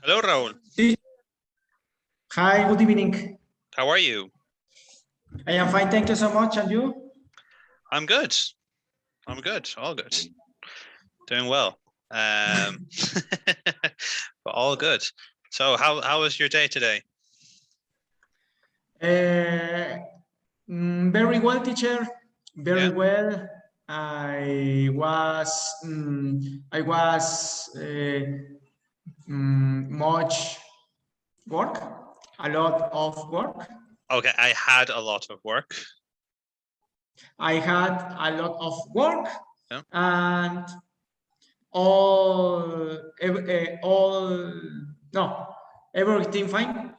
Hello, Raúl. Hi, good evening. How are you? I am fine, thank you so much. And you? I'm good. I'm good. All good. Doing well. But all good. So how was your day today? Very well, teacher. Very Yeah. well. I was much work, a lot of work. Okay, I had a lot of work. I had a lot of work, Yeah. and everything fine.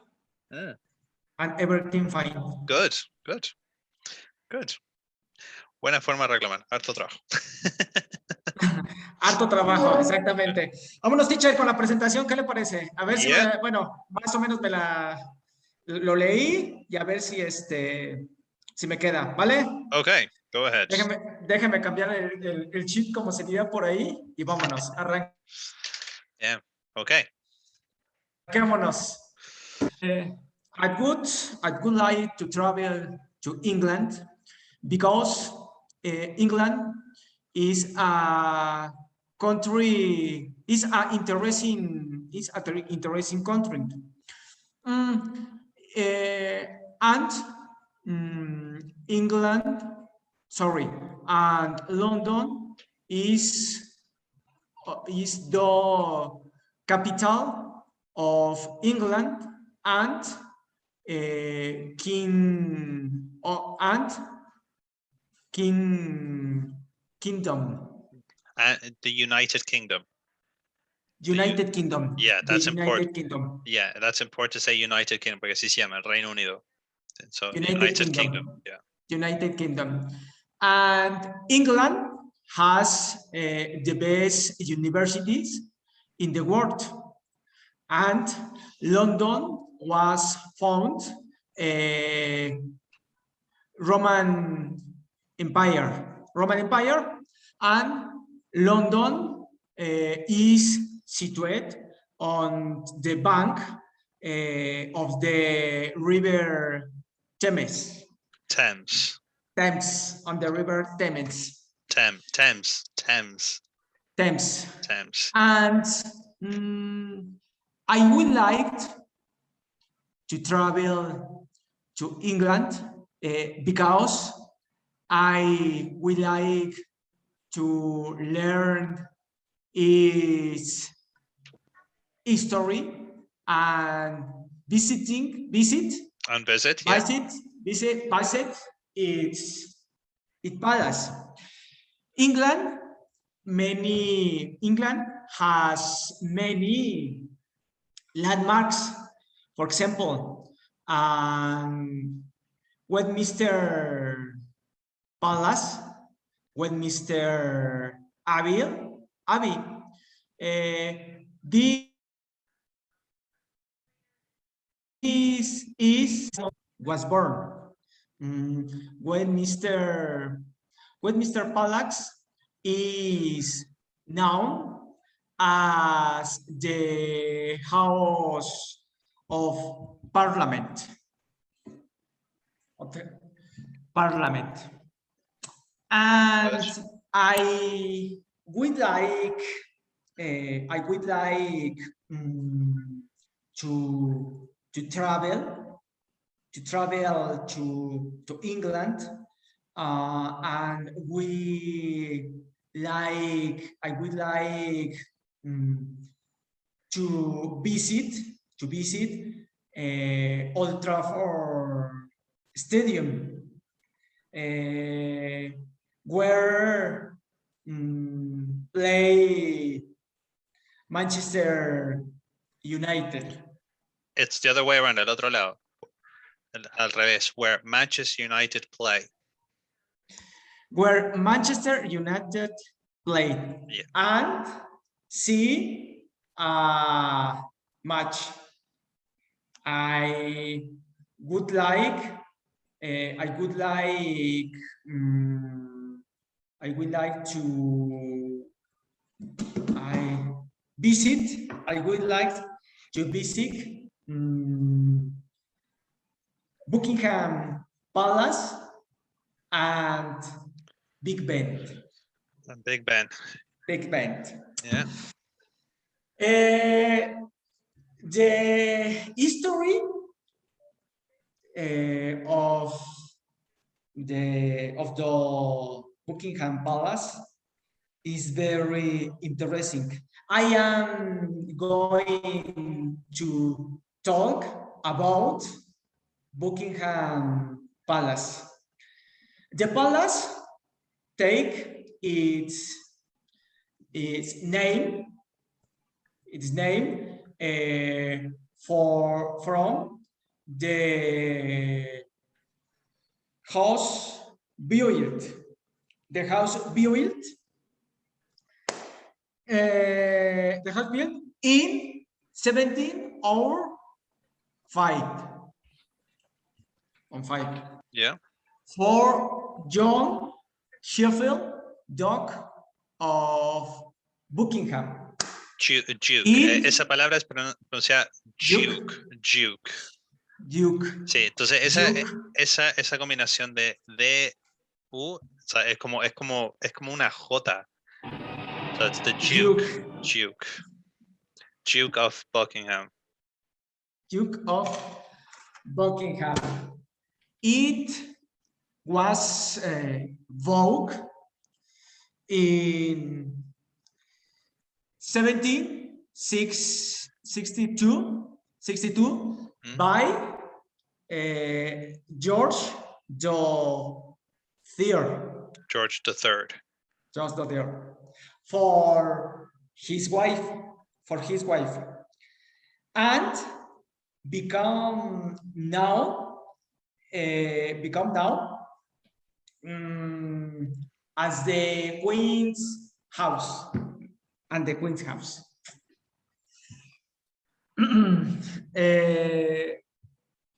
Yeah. And everything fine. Good, good, good. Buena forma de reclamar. Harto trabajo. Harto trabajo, exactamente. Vámonos, teacher, con la presentación, ¿qué le parece? A ver si Yeah. bueno, más o menos lo leí y a ver si si me queda, ¿vale? Okay, go ahead. Déjeme cambiar el chip como se diría por ahí y vámonos, Yeah, okay. arranquémonos. I would like to travel to England because England is a country, is a very interesting country. And England, sorry, and London is the capital of England and Kingdom. The United Kingdom. United Kingdom. Yeah, that's important. Kingdom. Yeah, that's important to say United Kingdom porque así se llama el Reino Unido. So United Kingdom. Yeah. United Kingdom. And England has the best universities in the world. And London was found Roman Empire, and London is situated on the bank of the river Thames. On the river Thames. Thames. And I would like to travel to England because I would like to learn its history and visit its palace. England has many landmarks. For example, Westminster Palace, Westminster Abbey. This was born. Westminster Palace is known as the House of Parliament. And I would like to travel to England, and I would like to visit Old Trafford Stadium, where play Manchester United. It's the other way around, el otro lado. Al revés, where Manchester United play. Where Manchester United play. Yeah. And see a match. I would like to visit to visit Buckingham Palace and Big Ben. Big Ben. Big Ben. Yeah. The history of the Buckingham Palace is very interesting. I am going to talk about Buckingham Palace. The palace take its name from the house built. The house built. The house built in 1705. On 5. Yeah. For John Sheffield, Duke of Buckingham. Duke. In Esa palabra es pronunciada Duke. Duke. Duke. Sí, entonces esa combinación de U, o sea, es como una J. So it's the Duke. Duke. Duke of Buckingham. Duke of Buckingham. It was Vogue in 1762 by George III. George III. George III. For his wife. And become now as the Queen's house and the Queen's house.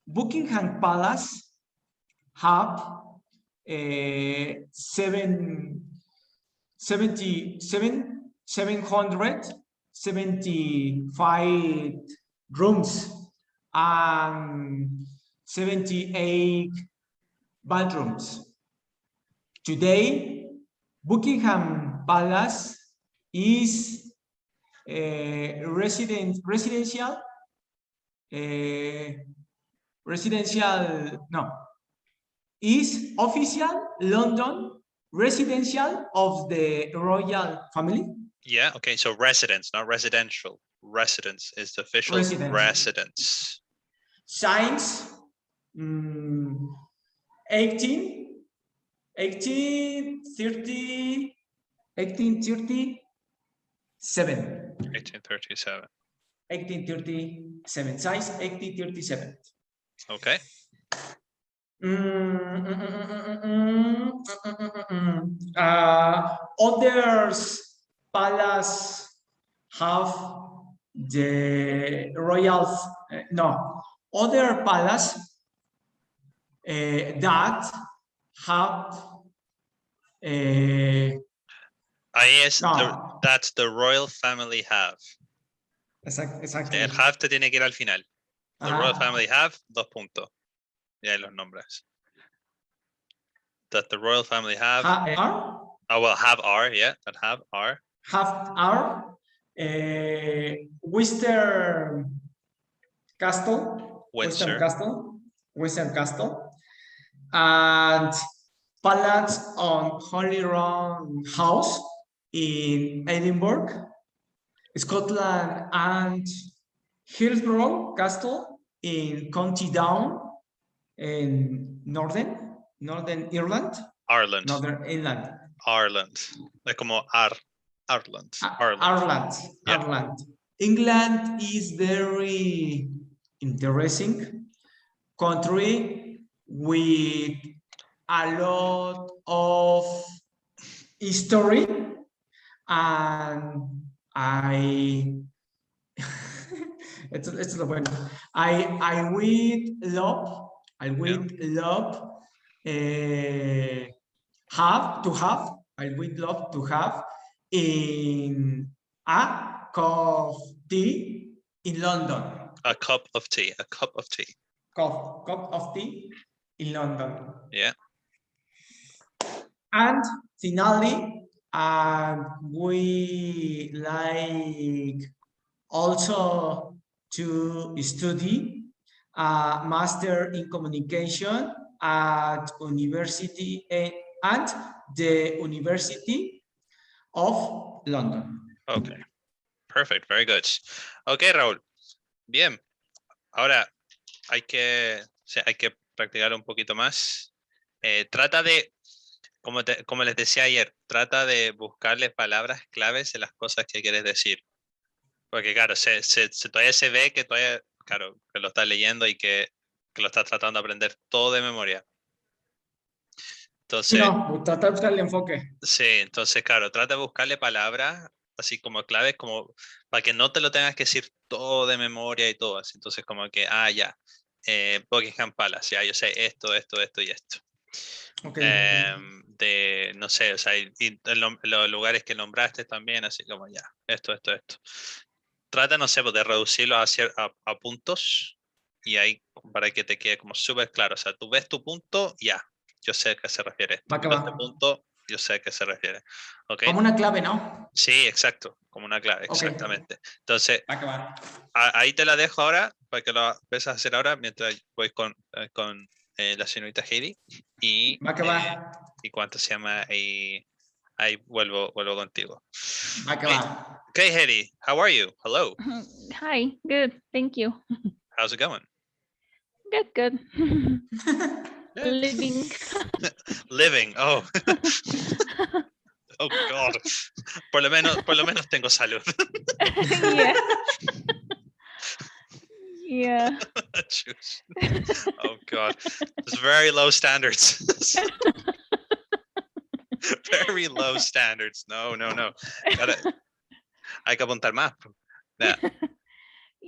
Buckingham Palace have 775 rooms and 78 bathrooms. Today, Buckingham Palace is residential is official London residential of the royal family. Yeah, okay, so residence, not residential. Residence is the official residence. Since 1837. 1837. Size 1837. Okay. Others palace have the royals. Other palace that have. That the royal family have. Exactly. El have te tiene que ir al final. The royal family have, 2 puntos. Y ahí los nombres. That the royal family have. Are? Oh, well, have are, yeah. That have are. Have are. Windsor Castle. Windsor Castle. And Palace on Holyrood House in Edinburgh, Scotland, and Hillsborough Castle in County Down in Northern Ireland. Ireland. Northern Ireland. Ireland. Like como Ireland. Yeah. Ireland. England is very interesting country with a lot of history, and I it's the point. I would love to have in a coffee in London. A cup of tea. A cup of tea. Cup of tea in London. Yeah. And finally, we like also to study a master in communication at university and the University of London. Okay. Perfect. Very good. Okay, Raúl. Bien. Ahora hay que practicar un poquito más. Trata de, como les decía ayer, trata de buscarle palabras claves en las cosas que quieres decir. Porque claro, todavía se ve que todavía, claro, que lo estás leyendo y que lo estás tratando de aprender todo de memoria. Entonces, no, tratar de buscar el enfoque. Sí, entonces, claro, trata de buscarle palabras así como claves, como para que no te lo tengas que decir todo de memoria y todo así. Entonces, como que, ya, Buckingham Palace, ya, yo sé esto y esto. Okay. De, no sé, o sea, y los lugares que nombraste también, así como ya, esto. Trata, no sé, pues, de reducirlo a puntos y ahí para que te quede como súper claro. O sea, tú ves tu punto, ya, yo sé a qué se refiere esto. Va que Veo va. este punto, yo sé a qué se refiere. ¿Okay? Como una clave, ¿no? Sí, exacto, como una clave, Okay. exactamente. Entonces, Va que va. ahí te la dejo ahora para que lo empieces a hacer ahora mientras voy con la señorita Heidi y, Va que va. y cuánto se llama y ahí vuelvo contigo. Va que va. Okay, Heidi, how are you? Hello. Hi, good, thank you. How's it going? Good. Yeah. Living. Living. Oh. Oh God. Por lo menos tengo salud. Yeah. Yeah. Oh God. It's very low standards. Very low standards. No. Hay que apuntar más. Yeah.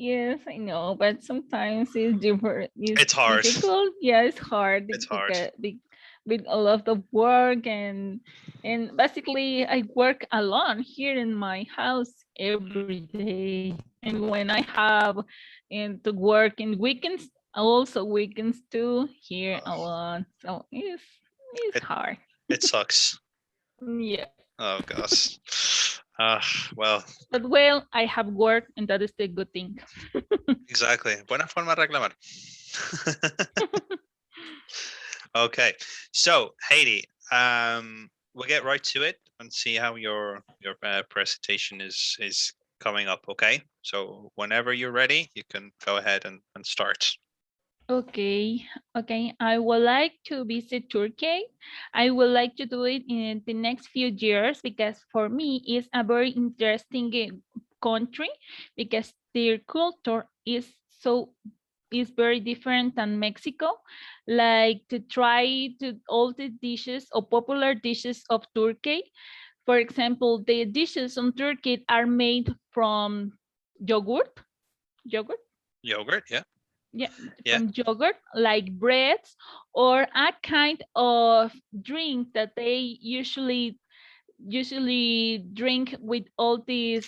Yes, I know, but sometimes it's different. It's hard. Difficult. Yeah, it's hard. It's hard. With a lot of work and basically I work alone here in my house every day. And when I have to work in weekends, also weekends too, here alone. So it's hard. It sucks. Yeah. Oh gosh. Well. But well, I have work and that is the good thing. Exactly. Buena forma de reclamar. Okay. So, Heidi, we'll get right to it and see how your presentation is coming up, okay? So, whenever you're ready, you can go ahead and start. Okay, I would like to visit Turkey. I would like to do it in the next few years because for me it's a very interesting country because their culture is very different than Mexico. Like to try all the dishes or popular dishes of Turkey. For example, the dishes on Turkey are made from yogurt, Yogurt, yeah. from yogurt, like breads, or a kind of drink that they usually drink with all these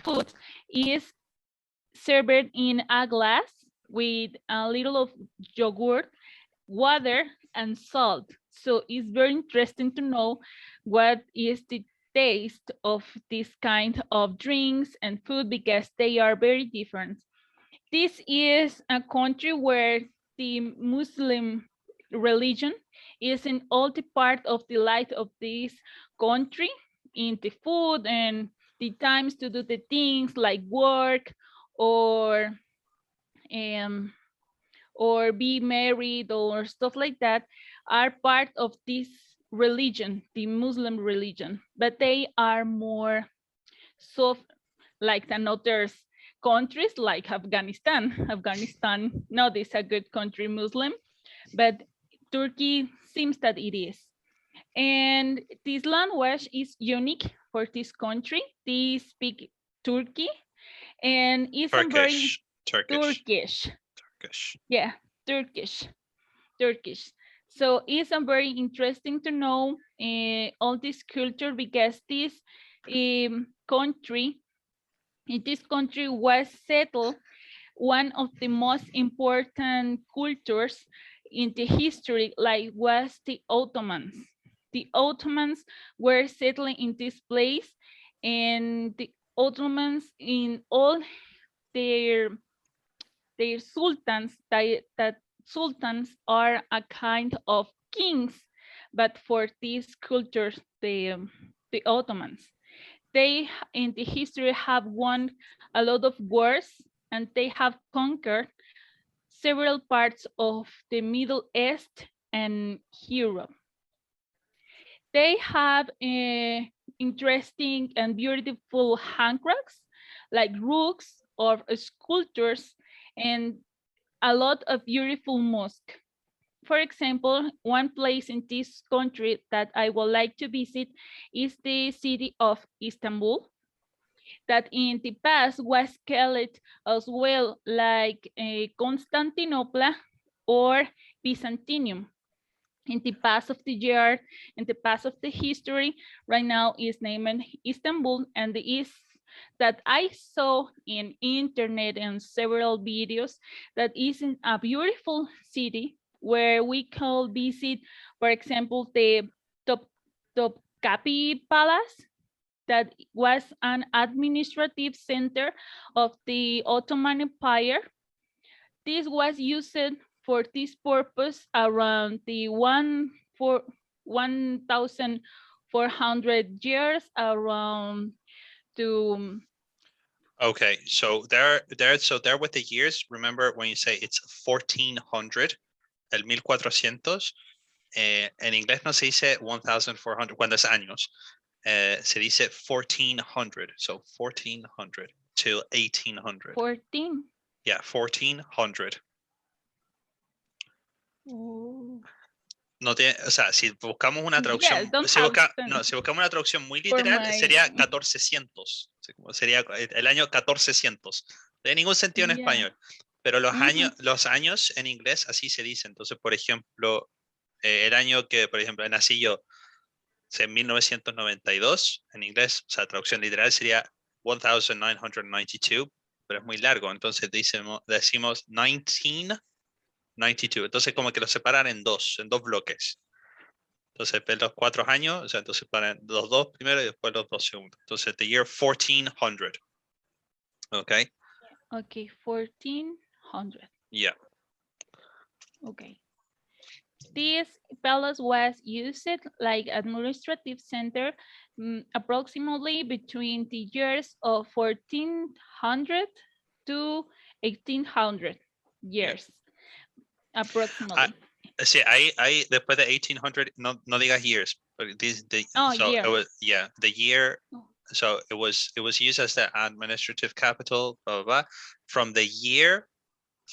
foods is served in a glass with a little of yogurt, water, and salt. So it's very interesting to know what is the taste of this kind of drinks and food because they are very different. This is a country where the Muslim religion is in all the part of the life of this country, in the food and the times to do the things like work or be married or stuff like that are part of this religion, the Muslim religion, but they are more soft like than others countries like Afghanistan. Afghanistan not is a good country Muslim, but Turkey seems that it is. And this language is unique for this country. They speak Turkey and it's Turkish. Yeah, Turkish. So it's very interesting to know all this culture because this country In this country was settled one of the most important cultures in the history, like was the Ottomans. The Ottomans were settling in this place, and the Ottomans in all their sultans, that sultans are a kind of kings, but for these cultures, the Ottomans, they in the history have won a lot of wars, and they have conquered several parts of the Middle East and Europe. They have interesting and beautiful handcrafts like rugs or sculptures, and a lot of beautiful mosques. For example, one place in this country that I would like to visit is the city of Istanbul, that in the past was called as well like Constantinople or Byzantium. In the past of the year, in the past of the history, right now is named Istanbul, and the is that I saw in internet and several videos that is in a beautiful city where we can visit, for example, the Topkapi Palace, that was an administrative center of the Ottoman Empire. This was used for this purpose around the 1,400 years around to. Okay, so there with the years, remember when you say it's 1400, el 1400, en inglés no se dice 1400 cuando es años, se dice 1400, so 1400 till 1800. 14. Yeah, 1400. Oh. No tiene, o sea, si buscamos una traducción, Yes, si buscamos una traducción muy literal, sería 1400. Sería el año 1400. No tiene ningún sentido en español. Pero los años en inglés así se dice. Entonces, por ejemplo, el año que, por ejemplo, nací yo, en 1992, en inglés, o sea, traducción literal sería 1992, pero es muy largo. Entonces decimos 1992. Entonces como que lo separan en dos bloques. Entonces los 4 años, o sea, entonces separan los 2 primero y después los 2 segundos. Entonces the year 1400. Okay. Okay, 1400. Yeah. Okay. This palace was used like administrative center approximately between the years of 1400 to 1800 years. Yeah. Approximately. Sí, ahí después de 1800, no digas years. Years. It was, the year. So it was used as the administrative capital, blah, blah, blah, from the year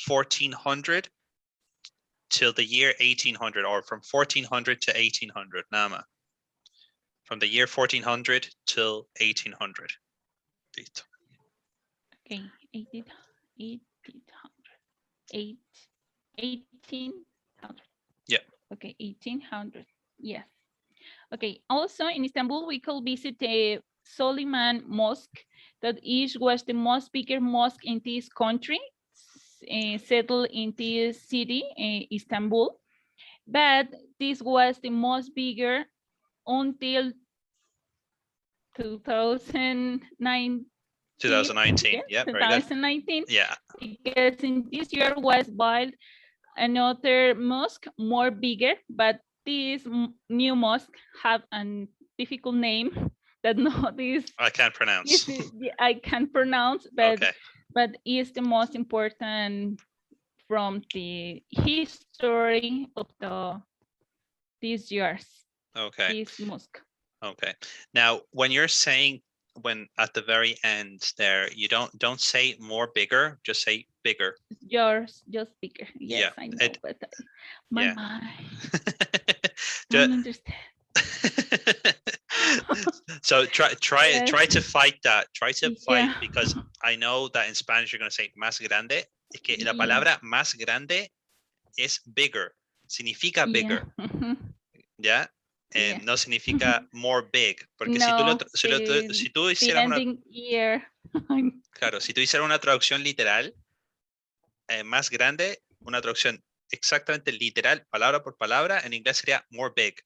1400 till the year 1800, or from 1400 to 1800, nada más. From the year 1400 till 1800. Listo. Okay, 1800. Yeah. Okay, 1800. Yes. Okay. Also in Istanbul, we could visit the Soliman Mosque, that was the most bigger mosque in this country, settled in this city, Istanbul. But this was the most bigger until 2019. 2019. Yeah. 2019. Yeah. Because in this year was built another mosque more bigger, but this new mosque have a difficult name that I can't pronounce. I can't pronounce, but okay. But is the most important from the history of these years. Okay. This mosque. Okay. Now, when you're saying, when at the very end there, you don't say more bigger, just say bigger. Yours, just bigger. Yes, yeah, I know, but my mind. I don't understand. So try to fight that. Try to fight, because I know that in Spanish you're going to say más grande. Es que la palabra más grande es bigger. Significa bigger. Yeah. Yeah. no significa more big, porque No, si tú the hicieras una, ending year. claro, si tú hicieras una traducción literal más grande, una traducción exactamente literal, palabra por palabra, en inglés sería more big.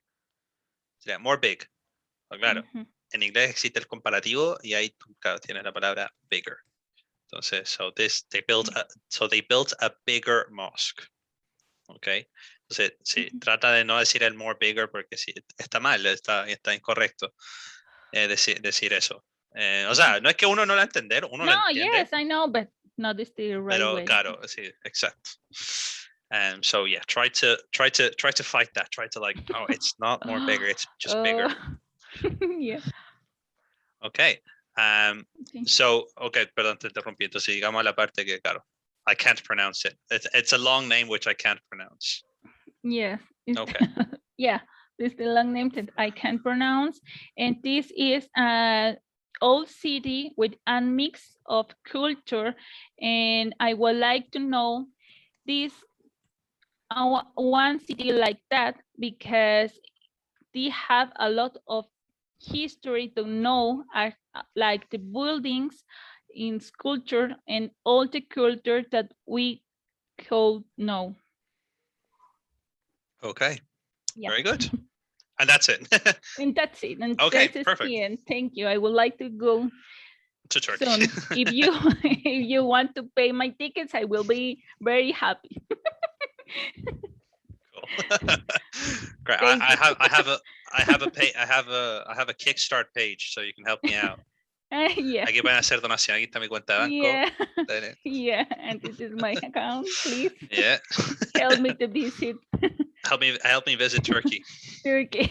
Sería more big. Claro, Ujú. en inglés existe el comparativo y ahí tú, claro, tienes la palabra bigger. Entonces, so they built a bigger mosque. ¿Ok? Entonces, sí, Ujú. trata de no decir el more bigger porque sí, está mal, está incorrecto decir eso. O sea, no es que uno no lo entender, uno lo No, entiende, yes, I know, but not the right pero way. claro, sí, exacto. So yeah, try to fight that. Try to like, oh, it's not more bigger, it's just bigger. Yeah. Okay. Okay. So, okay, perdón, te interrumpí. Entonces, digamos a la parte que, claro, I can't pronounce it. It's a long name which I can't pronounce. Yes. It's Okay. yeah, this is the long name that I can't pronounce. And this is an old city with a mix of culture. And I would like to know this one city like that because they have a lot of history to know, like the buildings in sculpture and all the culture that we could know. Okay. Yeah. Very good. And that's it. And that's it. And Okay, this is perfect. the end. Thank you. I would like to go To Turkey. soon. If you if you want to pay my tickets, I will be very happy. Cool. Great. Thank you. I have a Kickstart page, so you can help me out. Yeah. Aquí pueden hacer donación. Aquí está mi cuenta de banco. Yeah. Dale. Yeah. And this is my account. Please Yeah. help me to visit help me visit Turkey. Turkey.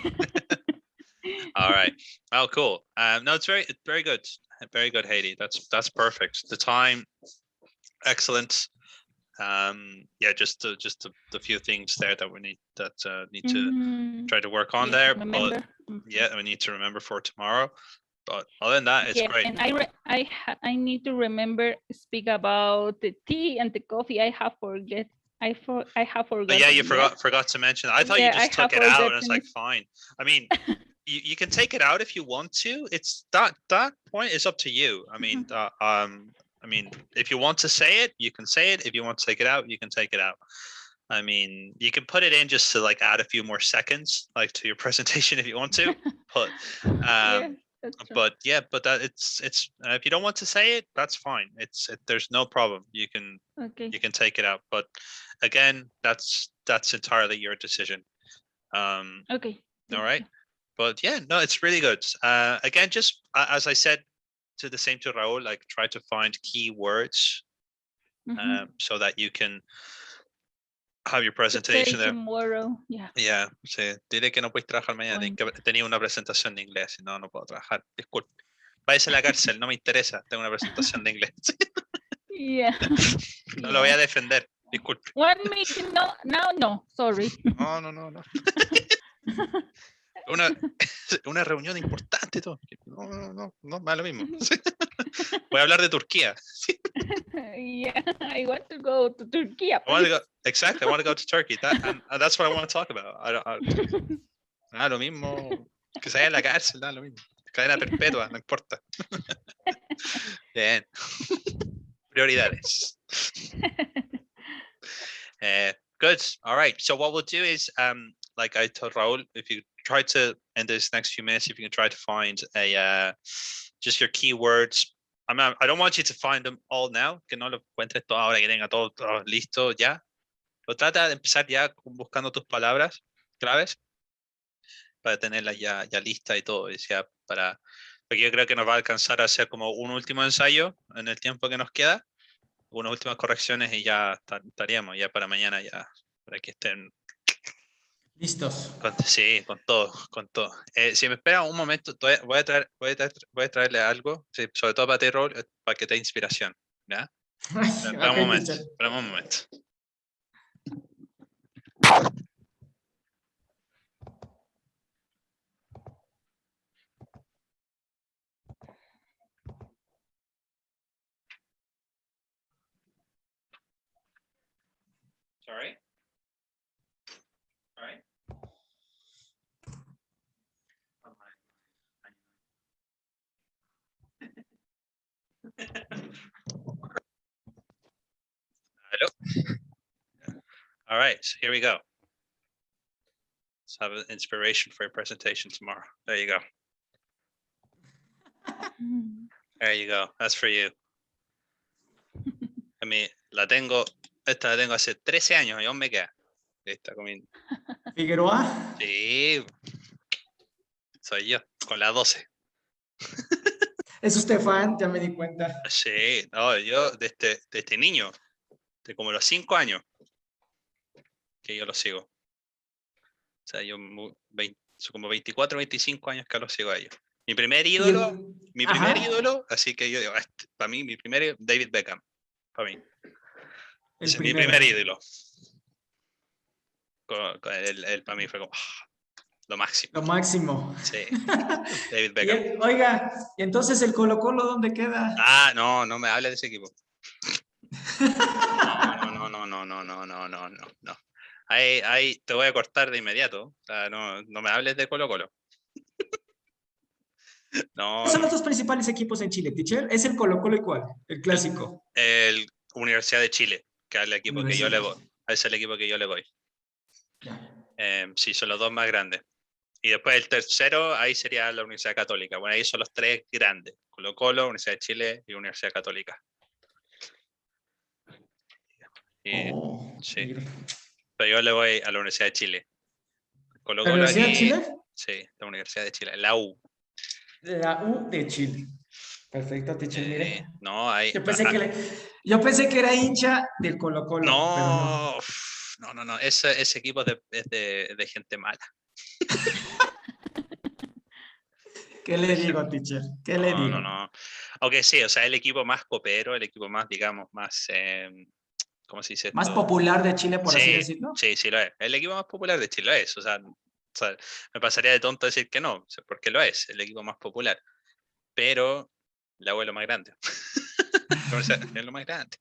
All right. Oh, cool. No, it's very good. Very good, Haiti. That's perfect. The time, excellent. Yeah, just the few things there that we need to try to work on Yeah, there. remember. But yeah, we need to remember for tomorrow. But other than that, it's Yeah, great. and I need to remember speak about the tea and the coffee. I have forget. I have forgotten. But yeah, you forgot to mention. I thought you Yeah, just I took have it out, and it's forgotten like fine. I mean, you can take it out if you want to. It's that point is up to you. I mean, if you want to say it, you can say it. If you want to take it out, you can take it out. I mean, you can put it in just to like add a few more seconds, like to your presentation if you want to. But Yeah, that's true. but yeah, but that it's if you don't want to say it, that's fine. There's no problem. You can take it out. But again, that's entirely your decision. Okay. All right. But yeah, no, it's really good. Again, just as I said to Raul, like try to find keywords so that you can have your presentation there. Tomorrow, yeah. Yeah, sí. Dile que no puedes trabajar mañana. Tenía una presentación de inglés y no puedo trabajar. Disculpe. Váyase a la cárcel, no me interesa. Tengo una presentación de inglés. Yeah. No lo voy a defender. Disculpe. 1 meeting, no, sorry. No. Una reunión importante y todo. No, me da lo mismo. Voy a hablar de Turquía. Yeah, I want to go to Turkey. Exactly, I want to go to Turkey. That's what I want to talk about. Da lo mismo que se vaya a la cárcel, da lo mismo. Cadena perpetua, no importa. Bien. Prioridades. Good. All right. So what we'll do is, like I told Raul, if you try to, in this next few minutes, if you can try to find just your keywords. I don't want you to find them all now, que no lo encuentres todo ahora, que tenga todo listo ya. Pero trata de empezar ya buscando tus palabras claves para tenerlas ya lista y todo. Porque yo creo que nos va a alcanzar a hacer como un último ensayo en el tiempo que nos queda, unas últimas correcciones y ya estaríamos ya para mañana, ya para que estén listos. Sí, con todo. Si me esperan un momento, voy a traerle algo, sí, sobre todo para ti, Raúl, para que te dé inspiración. ¿Ya? Espera un momento. Sorry. All right. All right, so here we go. Let's have an inspiration for your presentation tomorrow. There you go. There you go. That's for you. A mí esta la tengo hace 13 años y aún me queda. Esta comí. Figueroa. Sí, soy yo, con la 12. Es usted fan, ya me di cuenta. Sí, no, yo desde niño, de como los 5 años, que yo lo sigo. O sea, yo son como 24, 25 años que lo sigo a ellos. Mi primer ídolo, así que yo digo, para mí, mi primer David Beckham, para mí. Ese es mi primer ídolo. Él para mí fue como lo máximo. Lo máximo. Sí, David Beckham. Oiga, ¿y entonces el Colo-Colo dónde queda? Ah, no me hable de ese equipo. No. Ahí te voy a cortar de inmediato. O sea, no me hables de Colo-Colo. No. ¿Cuáles son los dos principales equipos en Chile, teacher? ¿Es el Colo-Colo y cuál? El clásico. El Universidad de Chile, que es el equipo que yo le voy. Es el equipo que yo le voy. Sí, son los dos más grandes. Y después el tercero, ahí sería la Universidad Católica. Bueno, ahí son los tres grandes. Colo-Colo, Universidad de Chile y Universidad Católica. Sí. Mira. Pero yo le voy a la Universidad de Chile. ¿La Universidad de Chile? Sí, la Universidad de Chile, la U. La U de Chile. Perfecto, teacher, mire. No, hay. Yo pensé que era hincha del Colo-Colo. No. Ese equipo es de gente mala. ¿Qué le digo, teacher? ¿Qué le digo? No. Aunque sí, o sea, el equipo más copero, el equipo más, digamos, más. ¿Cómo se dice esto? Más popular de Chile, por así decirlo. Sí, lo es. El equipo más popular de Chile lo es. O sea, me pasaría de tonto decir que no, porque lo es, el equipo más popular. Pero la U es lo más grande. Es lo más grande.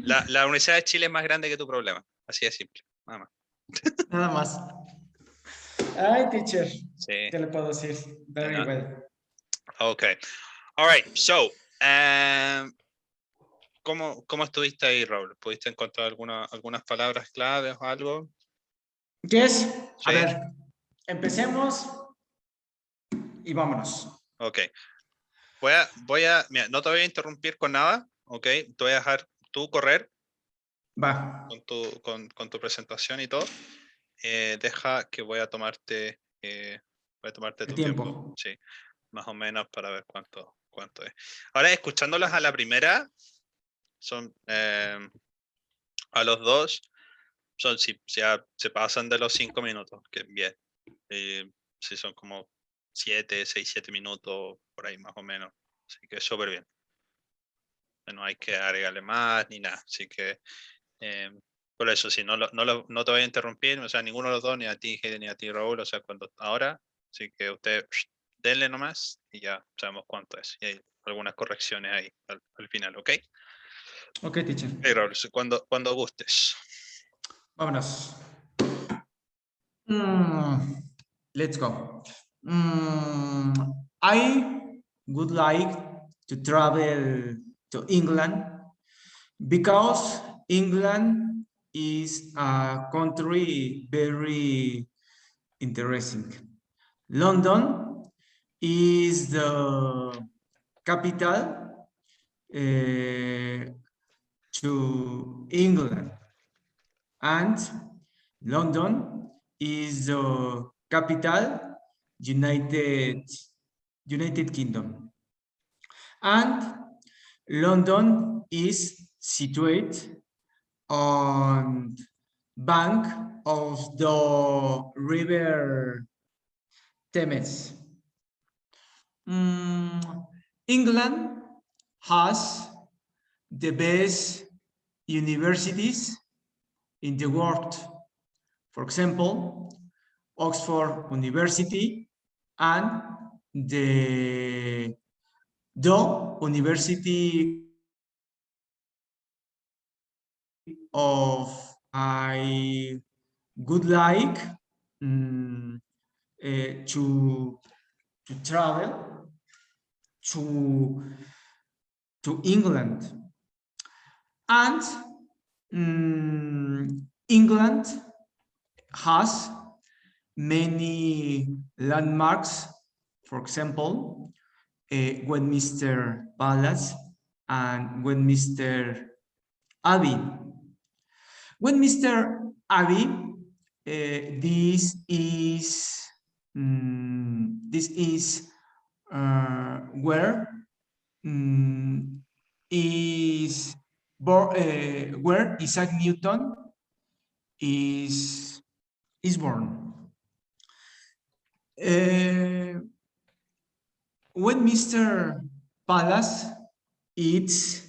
La Universidad de Chile es más grande que tu problema. Así de simple. Nada más. Nada más. Ay, teacher. Sí. ¿Qué le puedo decir? Very well. Okay. All right. So, ¿cómo estuviste ahí, Raúl? ¿Pudiste encontrar algunas palabras claves o algo? Yes. Sí. A ver, empecemos y vámonos. Ok. Mira, no te voy a interrumpir con nada, ok. Te voy a dejar tú correr. Va. Con tu presentación y todo. Deja que voy a tomarte tu tiempo. Sí, más o menos para ver cuánto es. Ahora, escuchándolas a la primera, son a los dos, si ya se pasan de los 5 minutos, que bien. Si son como 6, 7 minutos, por ahí más o menos. Así que súper bien. No hay que agregarle más ni nada. Así que por eso, sí, no te voy a interrumpir, o sea, ninguno de los dos, ni a ti, ni a ti, Raúl, o sea, ahora, así que usted denle nomás y ya sabemos cuánto es. Y hay algunas correcciones ahí al final, ¿ok? Ok, teacher. Hey, Raúl, cuando gustes. Vámonos. Let's go. I would like to travel to England because England is a country very interesting. London is the capital to England, and London is the capital United Kingdom, and London is situated on bank of the river Thames. England has the best universities in the world. For example, Oxford University and the University of I would like to travel to England, and England has many landmarks, for example, Westminster Palace and Westminster Abbey. Westminster Abbey, this is where is where Isaac Newton is born. Westminster Palace, it's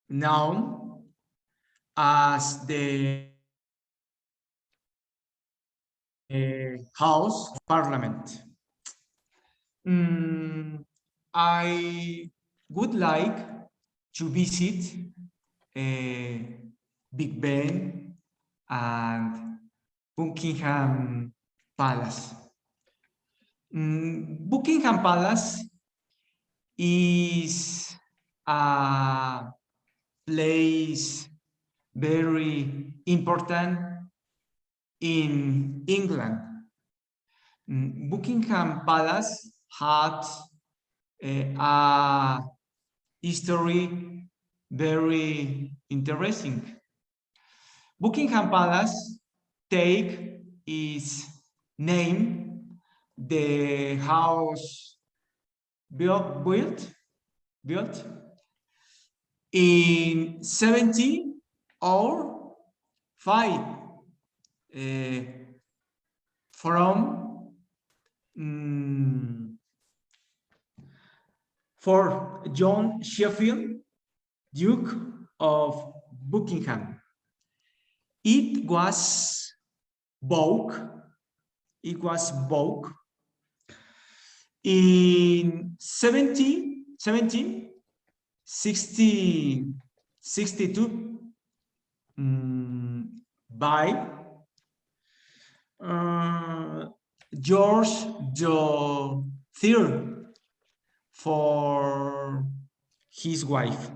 known as the House of Parliament. I would like to visit Big Ben and Buckingham Palace. Buckingham Palace is a place very important in England. Buckingham Palace had a history very interesting. Buckingham Palace take its name the house built in 1705 from for John Sheffield, Duke of Buckingham. It was built in 1762 by George III for his wife.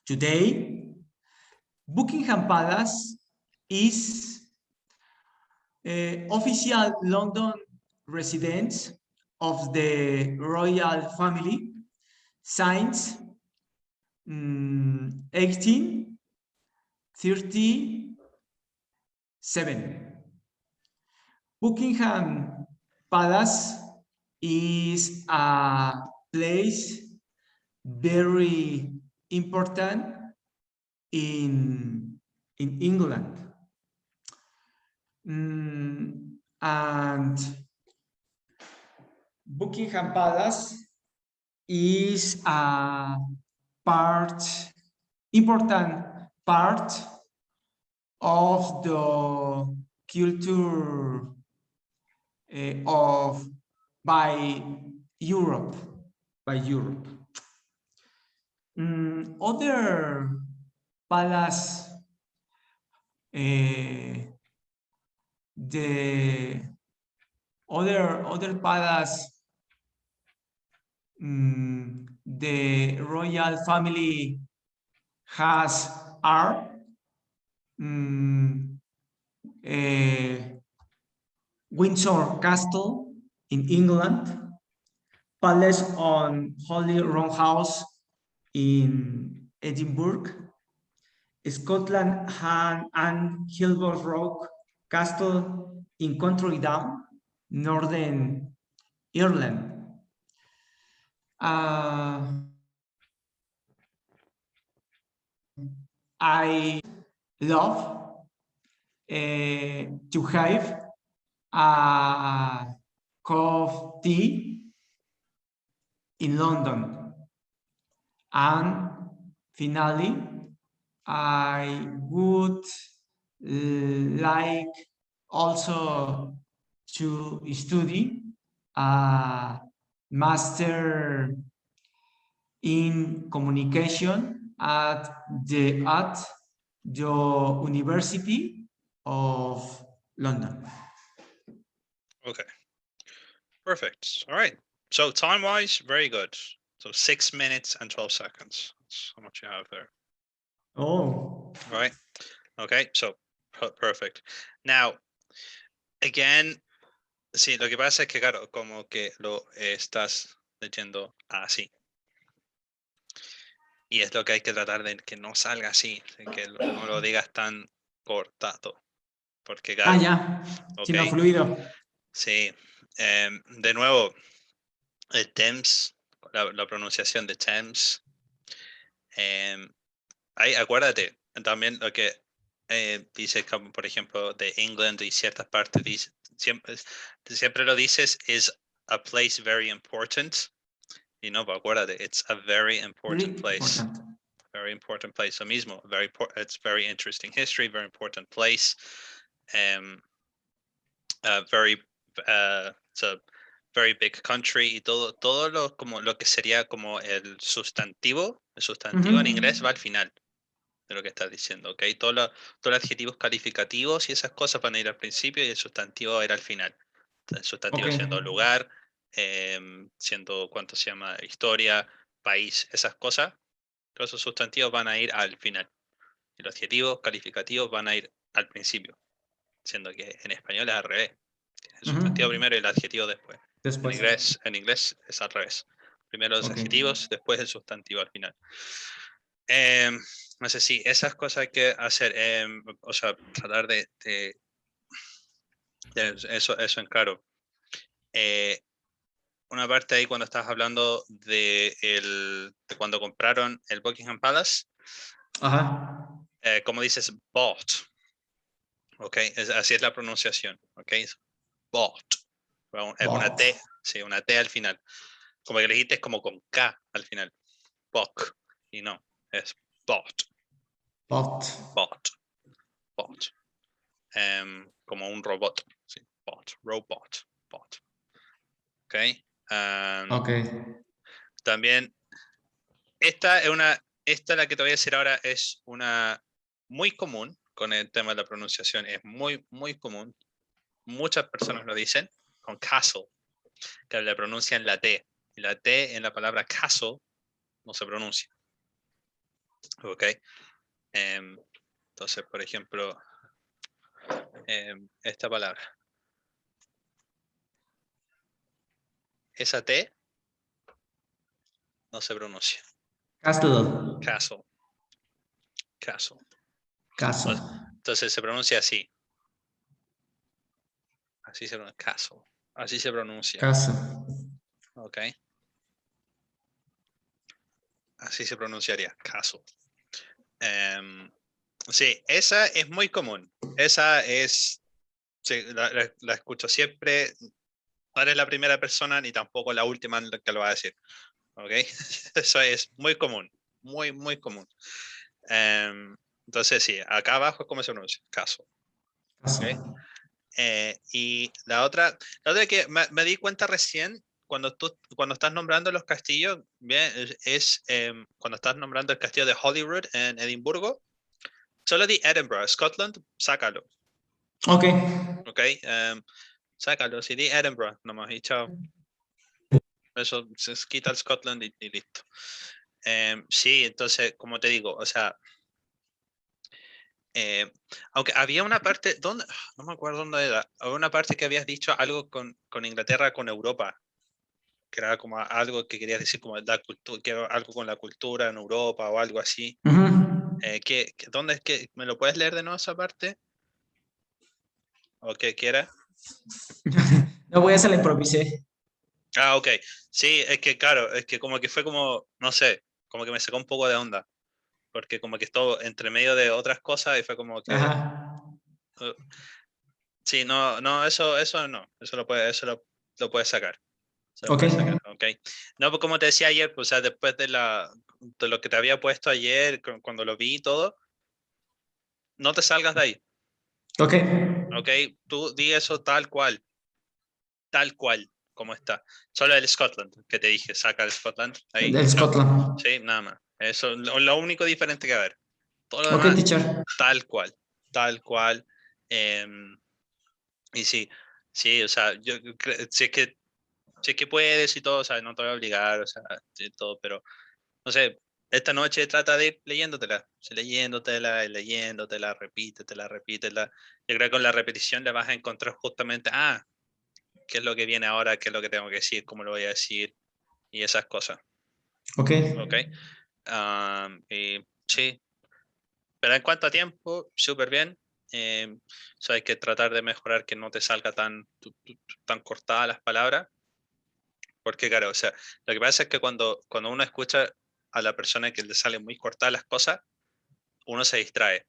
Today, Buckingham Palace is official London residence of the royal family since 1837. Buckingham Palace is a place very important in England. And Buckingham Palace is a important part of the culture by Europe. Other palace, the other palace, the royal family has are Windsor Castle in England, Palace on Holy Roundhouse in Edinburgh, Scotland and Kilgore Rock Castle in Country Down, Northern Ireland. I love to have a cup of tea in London. And finally, I would like also to study a master in communication at the University of London. Okay. Perfect. All right. So time-wise, very good. So 6 minutes and 12 seconds. That's how much you have there. Oh. All right. Okay, so perfect. Now, again, sí, lo que pasa es que, claro, como que lo estás leyendo así. Y es lo que hay que tratar de que no salga así, que no lo digas tan cortado. Porque, claro, ya. ok, Sino fluido. sí. De nuevo, el Thames, la pronunciación de Thames. Acuérdate, también lo que dice, como por ejemplo, de England y ciertas partes, dice, siempre lo dices, is a place very important. Y no, pero acuérdate, it's a very important place. Importante. Very important place. Lo mismo, it's very interesting history, very important place. It's a very big country y todo lo que sería como el sustantivo en inglés va al final de lo que estás diciendo, ¿ok? Todos los adjetivos calificativos y esas cosas van a ir al principio y el sustantivo va a ir al final. El sustantivo siendo lugar, siendo, ¿cuánto se llama? Historia, país, esas cosas. Todos esos sustantivos van a ir al final. Y los adjetivos calificativos van a ir al principio. Siendo que en español es al revés. El sustantivo primero y el adjetivo después. En inglés es al revés. Primero los adjetivos, después el sustantivo al final. No sé si esas cosas hay que hacer, o sea, tratar de eso en claro. Una parte ahí cuando estás hablando de cuando compraron el Buckingham Palace, como dices, bought, ok, así es la pronunciación, ok, bought, es una T, sí, una T al final, como que le dijiste es como con K al final, bought, y no, es bought. Bought. Como un robot. Sí, robot. Ok. También, esta la que te voy a decir ahora es una muy común con el tema de la pronunciación. Es muy, muy común. Muchas personas lo dicen con castle, que le pronuncian la T. Y la T en la palabra castle no se pronuncia. Ok. Entonces, por ejemplo, esta palabra. Esa T no se pronuncia. Castle. Entonces se pronuncia así. Así se pronuncia. Castle. Así se pronuncia. Ok. Así se pronunciaría. Castle. Sí, esa es muy común. Esa es. Sí, la escucho siempre. No eres la primera persona ni tampoco la última que lo va a decir. ¿Ok? Eso es muy común. Muy, muy común. Entonces, sí, acá abajo es como se pronuncia. Castle. ¿Okay? Y la otra que me di cuenta recién, cuando estás nombrando los castillos, bien, es cuando estás nombrando el castillo de Holyrood en Edimburgo, solo di Edinburgh, Scotland, sácalo. Ok. Sácalo, si di Edinburgh, nomás, y chao. Eso se quita el Scotland y listo. Sí, entonces, como te digo, o sea, aunque había una parte, no me acuerdo dónde era, había una parte que habías dicho algo con Inglaterra, con Europa, que era como algo que querías decir como la cultura, que algo con la cultura en Europa o algo así. ¿Dónde es que me lo puedes leer de nuevo esa parte? ¿O qué era? No voy a hacer la improvisé. Ok. Sí, es que claro, es que como que fue como, no sé, como que me sacó un poco de onda, porque como que estuvo entre medio de otras cosas y fue como que... sí, no, eso no, eso lo puedes sacar. Okay. No, pues como te decía ayer, pues, o sea, después de lo que te había puesto ayer, cuando lo vi y todo, no te salgas de ahí. Ok, tú di eso tal cual, como está. Solo el Scotland, que te dije, saca el Scotland. Ahí. Del Scotland. Sí, nada más. Eso es lo único diferente que va a haber. Todo lo Ok, demás, teacher. tal cual. Y sí, o sea, yo si es que puedes y todo, o sea, no te voy a obligar, o sea, y todo, pero no sé, esta noche trata de ir leyéndotela, leyéndotela, repítela. Yo creo que con la repetición le vas a encontrar justamente, qué es lo que viene ahora, qué es lo que tengo que decir, cómo lo voy a decir y esas cosas. Ok. Ok. Y sí, pero en cuanto a tiempo, súper bien. Hay que tratar de mejorar que no te salga tan cortadas las palabras. Porque claro, o sea, lo que pasa es que cuando uno escucha a la persona que le sale muy cortadas las cosas, uno se distrae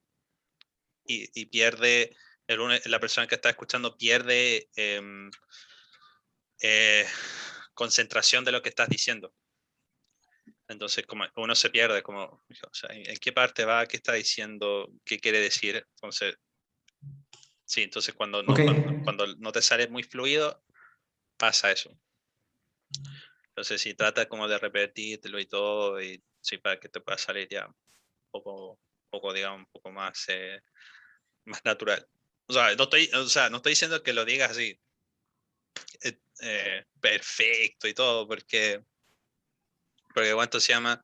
y pierde, la persona que está escuchando pierde concentración de lo que estás diciendo. Entonces, como uno se pierde, como, o sea, ¿en qué parte va? ¿Qué está diciendo? ¿Qué quiere decir? Entonces, sí, entonces cuando no, Ok. cuando no te sale muy fluido, pasa eso. Entonces, si trata como de repetírtelo y todo, y sí, para que te pueda salir ya un poco digamos, un poco más, más natural. O sea, no estoy diciendo que lo digas así perfecto y todo, porque ¿cuánto se llama?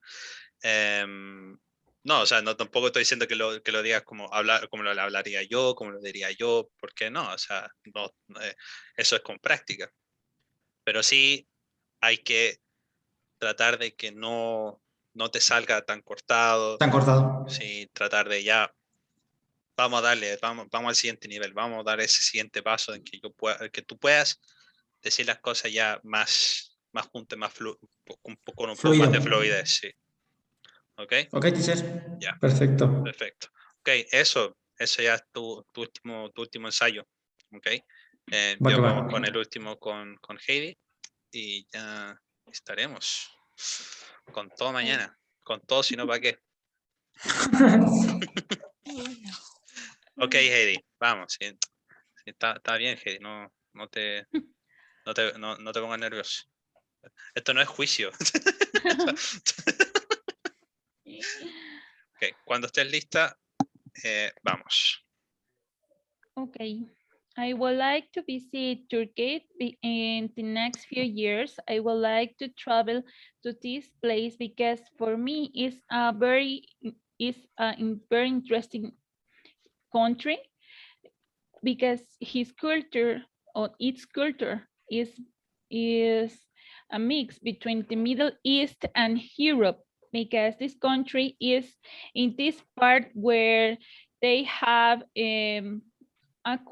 No, o sea, no tampoco estoy diciendo que lo digas como como lo hablaría yo, como lo diría yo, porque no, o sea, no, eso es con práctica. Pero sí hay que tratar de que no te salga tan cortado, Tan cortado. sí, tratar de ya, vamos a darle, vamos al siguiente nivel, vamos a dar ese siguiente paso en que que tú puedas decir las cosas ya más juntas, con un poco más Fluido. de fluidez, sí. ¿Ok? Ok, teacher. Ya, Perfecto. perfecto. Ok, eso ya es tu último ensayo. Ok. Va que va. Vamos con el último con Heidi y ya estaremos con todo mañana. Con todo, si no, ¿para qué? Ok, Heidi, vamos. Sí, está bien, Heidi. No te pongas nervioso. Esto no es juicio. Ok, cuando estés lista, vamos. Okay. I would like to visit Turkey in the next few years. I would like to travel to this place because for me it's a very interesting country because his culture or its culture is a mix between the Middle East and Europe because this country is in this part where they have a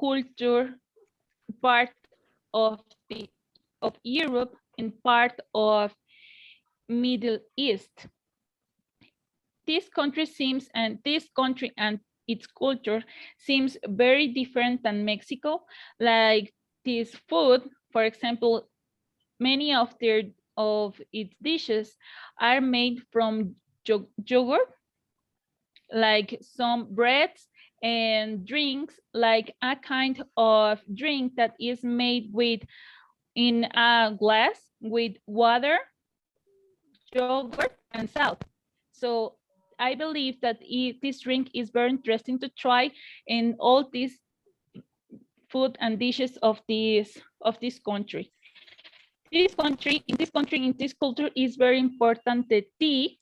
culture part of Europe and part of Middle East. This country and its culture seems very different than Mexico. Like this food, for example, many of its dishes are made from yogurt, like some breads and drinks, like a kind of drink that is made in a glass with water, yogurt, and salt. So I believe that this drink is very interesting to try in all these food and dishes of this country. In this culture is very important the tea.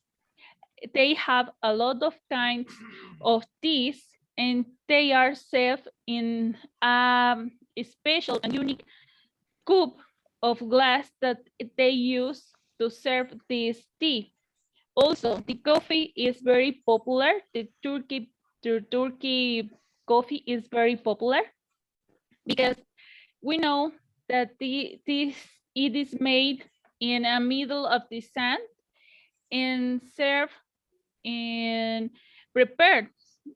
They have a lot of kinds of teas and they are served in a special and unique cup of glass that they use to serve this tea. Also, the coffee is very popular. The Turkey coffee is very popular because we know that it is made in the middle of the sand and served and prepared.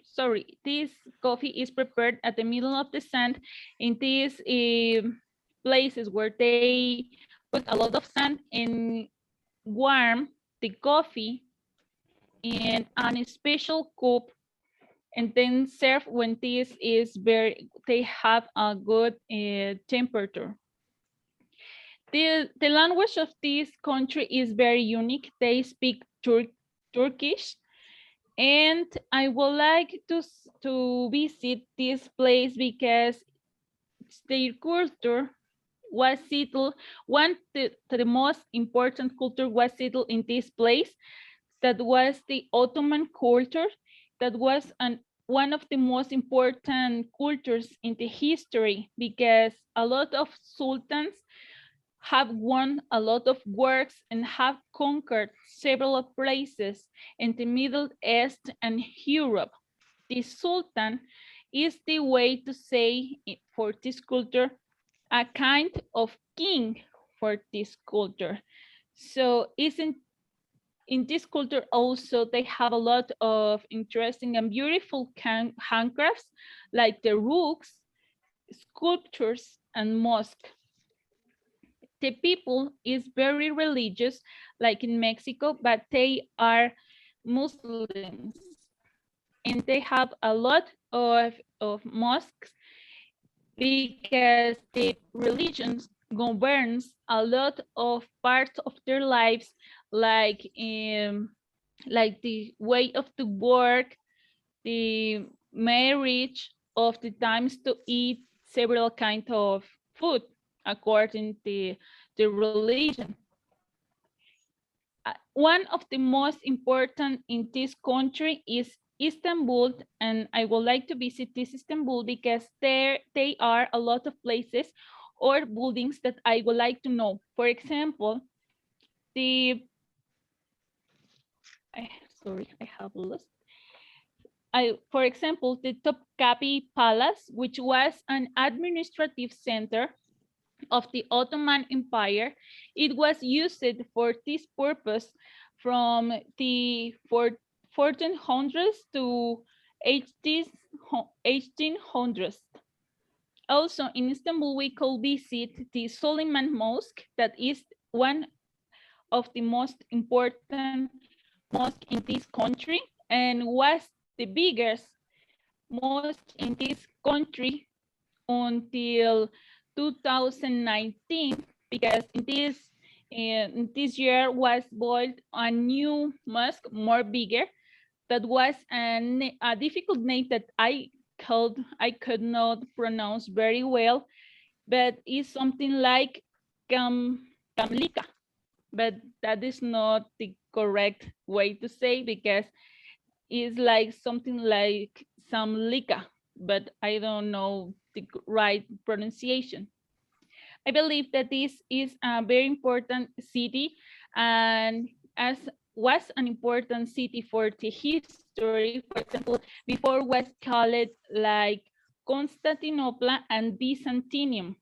Sorry, this coffee is prepared at the middle of the sand in these places where they put a lot of sand and warm the coffee in a special cup and then serve when they have a good temperature. The language of this country is very unique. They speak Turkish, and I would like to visit this place because their culture was settled. The most important culture was settled in this place. that was the Ottoman culture, that was one of the most important cultures in the history, because a lot of sultans have won a lot of wars and have conquered several places in the Middle East and Europe. The sultan is the way to say for this culture, a kind of king for this culture. So isn't in this culture also, they have a lot of interesting and beautiful handcrafts, like the rugs, sculptures, and mosque. The people is very religious, like in Mexico, but they are Muslims. And they have a lot of mosques because the religion governs a lot of parts of their lives, like the way of the work, the marriage, of the times to eat several kinds of food according to the religion. One of the most important in this country is Istanbul, and I would like to visit this Istanbul because they are a lot of places or buildings that I would like to know. For example, sorry, I have lost. For example, the Topkapi Palace, which was an administrative center of the Ottoman Empire, it was used for this purpose from the 1400s to 1800s. Also, in Istanbul, we could visit the Suleiman Mosque, that is one of the most important mosque in this country and was the biggest mosque in this country until 2019, because in this year was built a new mosque, more bigger, that was a difficult name that I could not pronounce very well, but it's something like Kamlika, but that is not the correct way to say, because it's like something like Samlika, but I don't know the right pronunciation. I believe that this is a very important city, and as was an important city for the history, for example, before was called like Constantinople and Byzantium.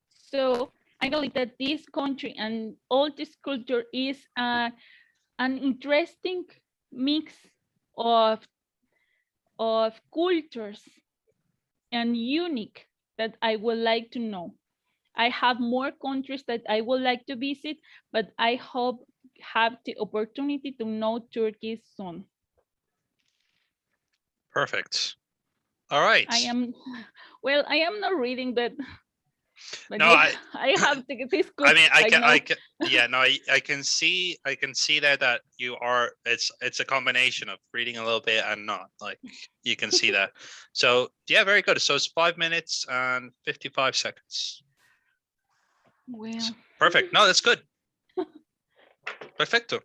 So I believe that this country and all this culture is an interesting mix of cultures and unique that I would like to know. I have more countries that I would like to visit, but I hope have the opportunity to know Turkey soon. Perfect. All right. I am not reading, but No, yeah, I have to get this. I mean, I can, yeah, no, I can see that you are, it's a combination of reading a little bit and not, like, you can see that. So yeah, very good. So it's 5 minutes and 55 seconds. Well, Perfect. No, that's good. Perfecto.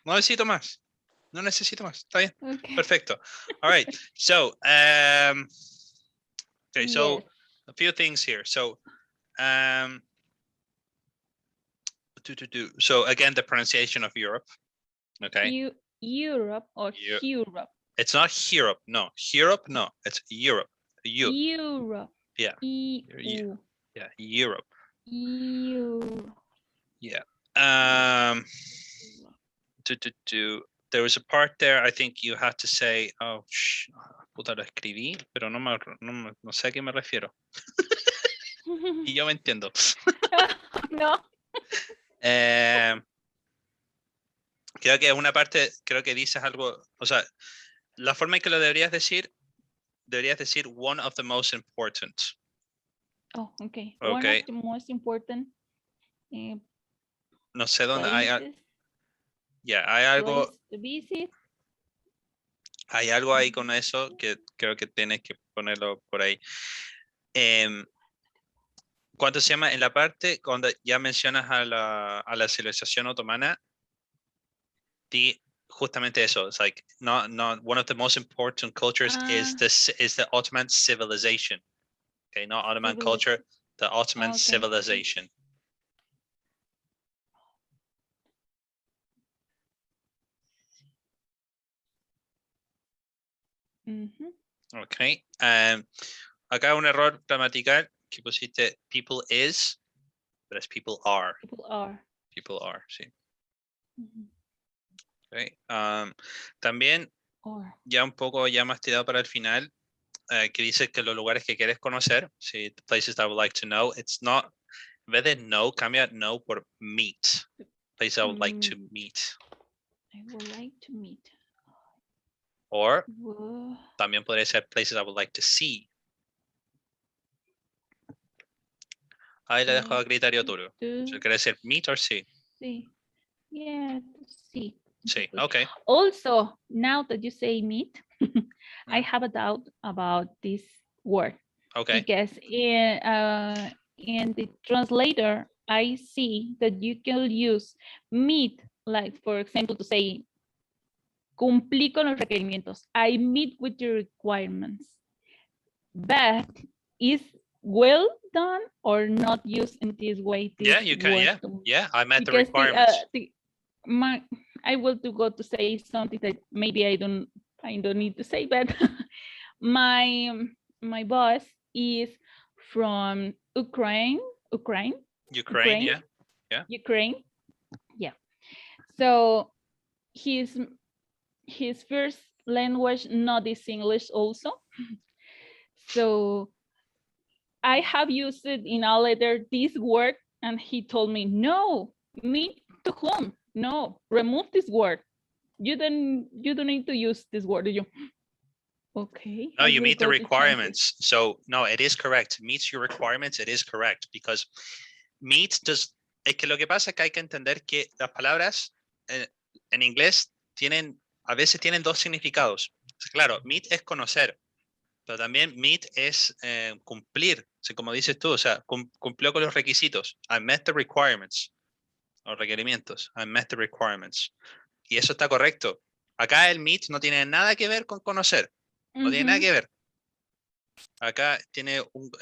No necesito más. No necesito más. Está bien. okay. Perfecto. All right. So, okay, so Yes. a few things here. So, so again, the pronunciation of Europe. Okay. Europe or Europe? It's not Europe. No, Europe. No, it's Europe. Europe. Yeah. Yeah. Europe. Europe. Yeah. There was a part there. I think you had to say, oh, puta, lo escribí, pero no sé a qué me refiero. Y yo me entiendo. No. Creo que una parte, creo que dices algo, o sea, la forma en que lo deberías decir one of the most important. Oh, okay. Okay. One of the most important. No sé dónde hay. Ya, hay algo. To visit. Hay algo ahí con eso que creo que tienes que ponerlo por ahí. ¿Cuánto se llama? En la parte cuando ya mencionas a la civilización otomana, justamente eso. It's like not one of the most important cultures is the Ottoman civilization. Okay, not Ottoman culture, the Ottoman civilization. Okay. Acá un error gramatical que pusiste people is, pero es people are. People are. People are, sí. Okay. También, ya un poco ya más tirado para el final, que dice que los lugares que quieres conocer, sí, the places I would like to know, it's not, en vez de know, cambia know por meet. Places I would like to meet. I would like to meet. Or también podría ser places I would like to see. Ahí le dejo a criterio tuyo. Si quiere decir meet or see. Sí. Yeah, see. Sí, okay. Also, now that you say meet, I have a doubt about this word. Okay. Because in the translator, I see that you can use meet, like for example, to say, cumplí con los requerimientos. I meet with the requirements. But is well done or not used in this way? This Yeah, you can. Yeah. I met the requirements. I will to go to say something that maybe I don't need to say, but my boss is from Ukraine. Yeah. Ukraine. Yeah. So his first language not is English also. So I have used it in a letter this word, and he told me, no, meet to whom? No, remove this word. You don't need to use this word, do you? Okay. No, you meet the requirements. So no, it is correct. Meets your requirements, it is correct. Because meet does, es que lo que pasa es que hay que entender que las palabras en inglés a veces tienen dos significados. Claro, meet es conocer, pero también meet es cumplir. O sea, como dices tú, o sea, cumplió con los requisitos. I met the requirements. Los requerimientos. I met the requirements. Y eso está correcto. Acá el meet no tiene nada que ver con conocer. No tiene nada que ver. Acá tiene un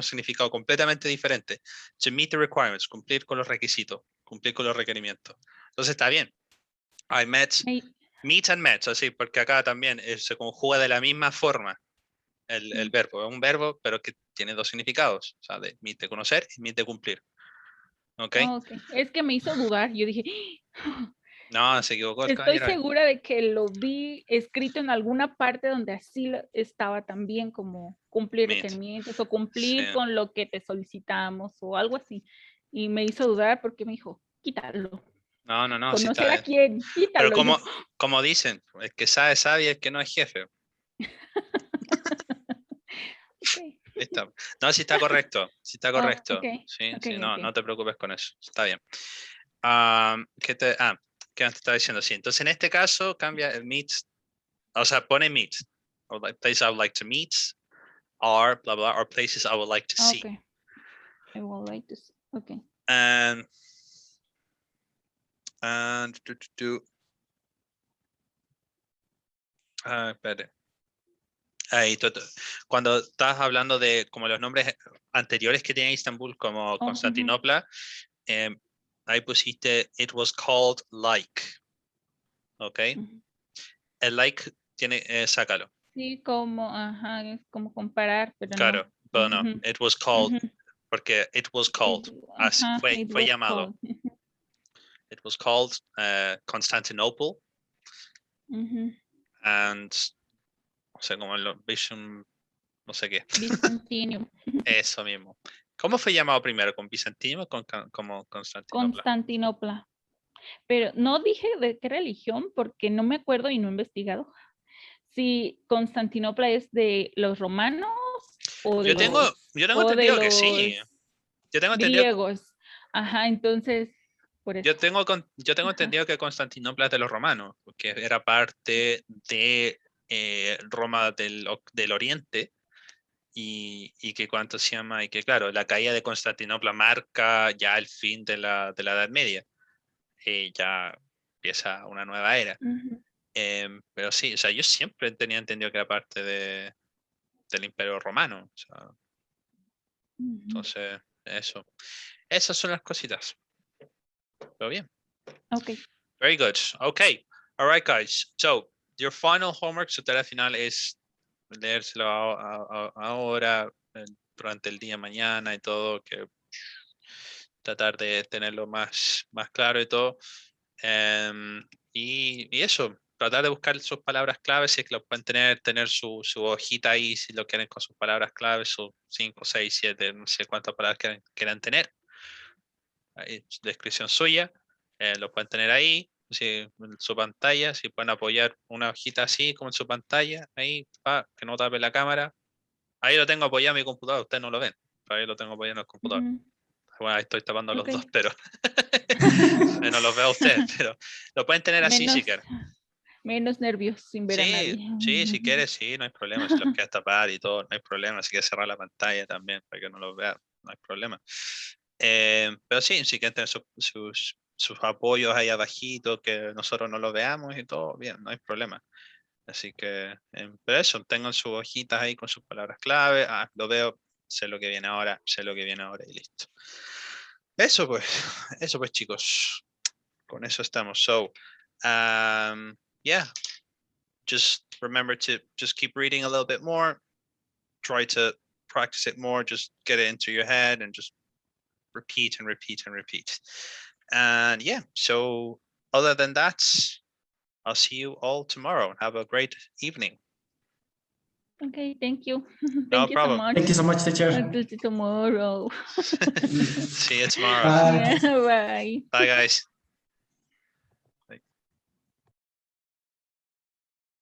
significado completamente diferente. To meet the requirements, cumplir con los requisitos, cumplir con los requerimientos. Entonces está bien. I met, meet and met, así, porque acá también se conjuga de la misma forma el verbo. Es un verbo, pero que tiene dos significados. O sea, de meet de conocer y meet de cumplir. ¿Ok? Okay. Es que me hizo dudar. Yo dije, no, se equivocó el estoy caballero. Segura de que lo vi escrito en alguna parte donde así estaba también, como cumplir requerimientos o cumplir con lo que te solicitamos o algo así. Y me hizo dudar porque me dijo, quítalo. No. Conocer a quién, quítalo. Pero como dicen, el que sabe y el que no es jefe. Okay. No, sí está correcto. Sí está correcto. Okay. Sí, Okay, no te preocupes con eso. Está bien. ¿Qué te estaba diciendo? Sí, entonces en este caso cambia el meet. O sea, pone meet. Or like places I would like to meet. Or blah blah. Or places I would like to see. Okay. I would like to see. Okay. And espérate. Cuando estás hablando de como los nombres anteriores que tiene Istambul, como Constantinopla, ahí pusiste it was called like. ¿Ok? El like tiene, sácalo. Sí, como, es como comparar, pero claro, no. pero no. It was called, porque it was called. Fue llamado. Called. It was called Constantinople. And, o sea, como el Vision, no sé qué. Bizantinio. Eso mismo. ¿Cómo fue llamado primero? ¿Con Bizantino o como Constantinopla? Constantinopla. Pero no dije de qué religión porque no me acuerdo y no he investigado si Constantinopla es de los romanos o de yo tengo entendido que sí. Yo tengo griegos. Ajá, entonces por eso. Yo tengo entendido que Constantinopla es de los romanos, porque era parte de Roma del Oriente. Y que cuánto se llama, y que claro, la caída de Constantinopla marca ya el fin de la Edad Media. Ya empieza una nueva era. Ujú. Pero sí, o sea, yo siempre tenía entendido que era parte del Imperio Romano. O sea, Ujú. entonces, eso. Esas son las cositas. Pero bien. Okay. Very good. Okay. All right, guys. So, your final homework, su tarea final es leérselo ahora, durante el día mañana y todo, que tratar de tenerlo más claro y todo. Y eso, tratar de buscar sus palabras claves, si es que lo pueden tener su hojita ahí, si lo quieren con sus palabras claves, sus 5, 6, 7, no sé cuántas palabras quieran tener. Ahí, descripción suya, lo pueden tener ahí, en su pantalla, si pueden apoyar una hojita así como en su pantalla, ahí, que no tape la cámara. Ahí lo tengo apoyado en mi computador, ustedes no lo ven, pero ahí lo tengo apoyado en el computador. Ujú. Bueno, ahí estoy tapando los Ok. dos, pero no los veo a ustedes, pero lo pueden tener así si quieren. Menos nervios sin ver a nadie. Sí, si quieres, sí, no hay problema. Si los quieres tapar y todo, no hay problema. Si quieres cerrar la pantalla también para que no los vean, no hay problema. Pero sí, si quieren tener sus apoyos ahí abajito, que nosotros no los veamos y todo, bien, no hay problema. Así que, pero eso, tengan sus hojitas ahí con sus palabras clave. Ah, lo veo, sé lo que viene ahora, sé lo que viene ahora y listo. Eso pues chicos, con eso estamos. So, yeah, just remember to just keep reading a little bit more, try to practice it more, just get it into your head and just repeat and repeat and repeat. And yeah, so other than that, I'll see you all tomorrow. Have a great evening. Okay, thank you. No Thank you so problem. much. Thank you so much, teacher. Until tomorrow. See you tomorrow. Bye. Yeah, bye. Bye, guys.